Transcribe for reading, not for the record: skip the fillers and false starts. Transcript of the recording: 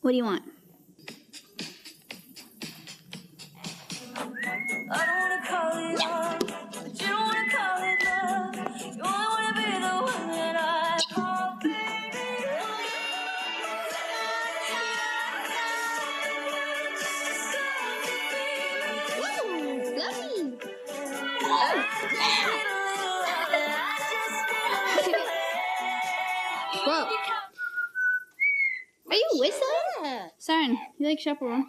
What do you want? I don't wanna call it love, but you don't wanna call it love. You only wanna be the one that I call baby. Woo! Lovely! Whoa. Are you whistling? Yeah. Siren, you like chaperone?